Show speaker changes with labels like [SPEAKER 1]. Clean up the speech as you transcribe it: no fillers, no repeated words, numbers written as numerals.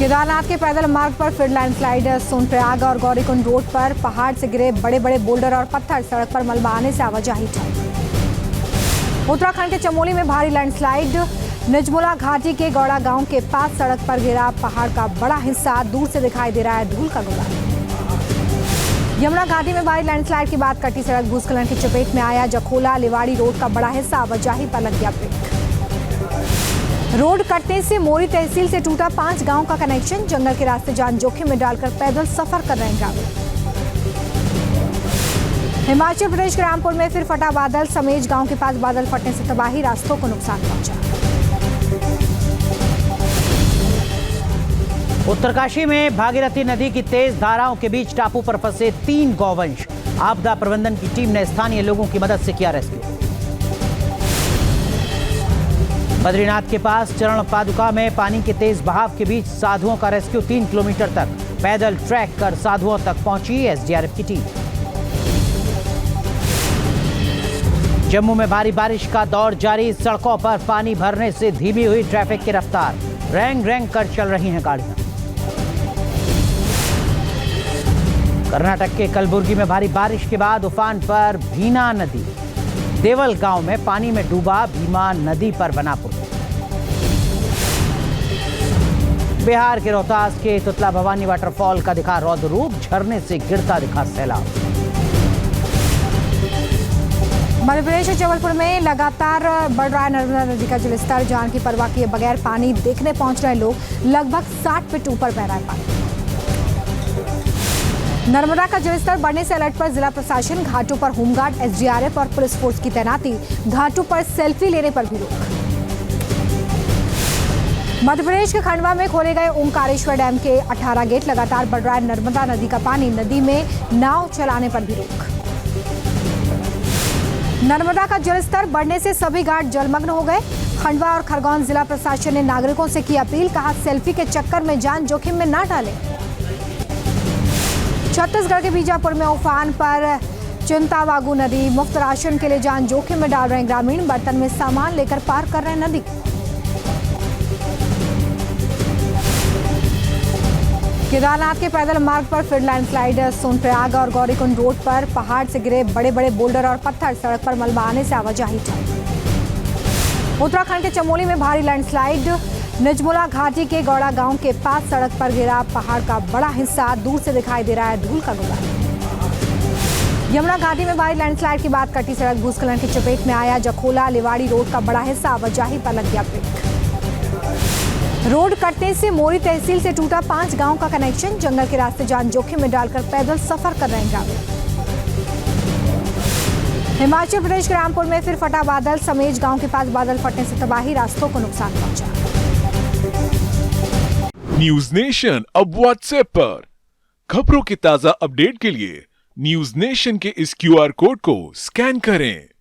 [SPEAKER 1] केदारनाथ के पैदल मार्ग पर फिर लैंडस्लाइड। सोनप्रयाग और गौरीकुंड रोड पर पहाड़ से गिरे बड़े बड़े बोल्डर और पत्थर, सड़क पर मलबा आने से आवाजाही ठप। उत्तराखंड के चमोली में भारी लैंडस्लाइड। निजमुला घाटी के गौड़ा गांव के पास सड़क पर गिरा पहाड़ का बड़ा हिस्सा, दूर से दिखाई दे रहा है धूल का गोला। यमुना घाटी में भारी लैंडस्लाइड के बाद कटी सड़क भूस्खलन की चपेट में आया। जखोला लिवाड़ी रोड का बड़ा हिस्सा, आवाजाही पर लग गया ब्रेक। रोड कटने से मोरी तहसील से टूटा 5 गांव का कनेक्शन। जंगल के रास्ते जान जोखिम में डालकर पैदल सफर कर रहे हैं ग्रामीण। हिमाचल प्रदेश के रामपुर में फिर फटा बादल। समेज गांव के पास बादल फटने से तबाही, रास्तों को नुकसान पहुंचा।
[SPEAKER 2] उत्तरकाशी में भागीरथी नदी की तेज धाराओं के बीच टापू पर फंसे 3 गौवंश। आपदा प्रबंधन की टीम ने स्थानीय लोगों की मदद से किया रेस्क्यू। बद्रीनाथ के पास चरण पादुका में पानी के तेज बहाव के बीच साधुओं का रेस्क्यू। 3 किलोमीटर तक पैदल ट्रैक कर साधुओं तक पहुंची एसडीआरएफ की टीम। जम्मू में भारी बारिश का दौर जारी। सड़कों पर पानी भरने से धीमी हुई ट्रैफिक की रफ्तार। रेंग रेंग कर चल रही हैं गाड़ियां। कर्नाटक के कलबुर्गी में भारी बारिश के बाद उफान पर भीना नदी। देवल गांव में पानी में डूबा भीमा नदी पर बना पुल। बिहार के रोहतास के तुतला भवानी वाटरफॉल का दिखा रौद्र रूप। झरने से गिरता दिखा सैलाब।
[SPEAKER 1] मध्य प्रदेश के जबलपुर में लगातार बढ़ रहा है नर्मदा नदी का जलस्तर। जान की परवाह किए बगैर पानी देखने पहुंच रहे लोग। लगभग 60 फीट ऊपर बह रहा है पानी। नर्मदा का जलस्तर बढ़ने से अलर्ट पर जिला प्रशासन। घाटों पर होमगार्ड, एसडीआरएफ और पुलिस फोर्स की तैनाती। घाटों पर सेल्फी लेने पर भी रोक। मध्य प्रदेश के खंडवा में खोले गए ओंकारेश्वर डैम के 18 गेट। लगातार बढ़ रहा है नर्मदा नदी का पानी। नदी में नाव चलाने पर भी रोक। नर्मदा का जलस्तर बढ़ने से सभी घाट जलमग्न हो गए। खंडवा और खरगोन जिला प्रशासन ने नागरिकों से की अपील। कहा, सेल्फी के चक्कर में जान जोखिम में ना डालें। छत्तीसगढ़ के बीजापुर में उफान पर चिंतावागू नदी। मुफ्त राशन के लिए जान जोखिम में डाल रहे हैं ग्रामीण। बर्तन में सामान लेकर पार कर रहे हैं नदी। केदारनाथ के पैदल मार्ग पर फिर लैंडस्लाइड। सोनप्रयाग और गौरीकुंड रोड पर पहाड़ से गिरे बड़े बड़े बोल्डर और पत्थर, सड़क पर मलबा आने से आवाजाही ठप। उत्तराखंड के चमोली में भारी लैंडस्लाइड। निजमुला घाटी के गौड़ा गांव के पास सड़क पर गिरा पहाड़ का बड़ा हिस्सा, दूर से दिखाई दे रहा है धूल का गोला। यमुना घाटी में भारी लैंडस्लाइड के बाद कटी सड़क भूस्खलन की चपेट में आया। जखोला लिवाड़ी रोड का बड़ा हिस्सा, आवाजाही पर लग गया ब्रेक। रोड कटने से मोरी तहसील से टूटा 5 गांव का कनेक्शन। जंगल के रास्ते जान जोखिम में डालकर पैदल सफर कर रहे हैं ग्रामीण। हिमाचल प्रदेश के रामपुर में फिर फटा बादल। समेज गांव के पास बादल फटने से तबाही, रास्तों को नुकसान पहुंचा।
[SPEAKER 3] न्यूज नेशन अब व्हाट्सएप पर। खबरों की ताजा अपडेट के लिए न्यूज नेशन के इस क्यूआर कोड को स्कैन करें।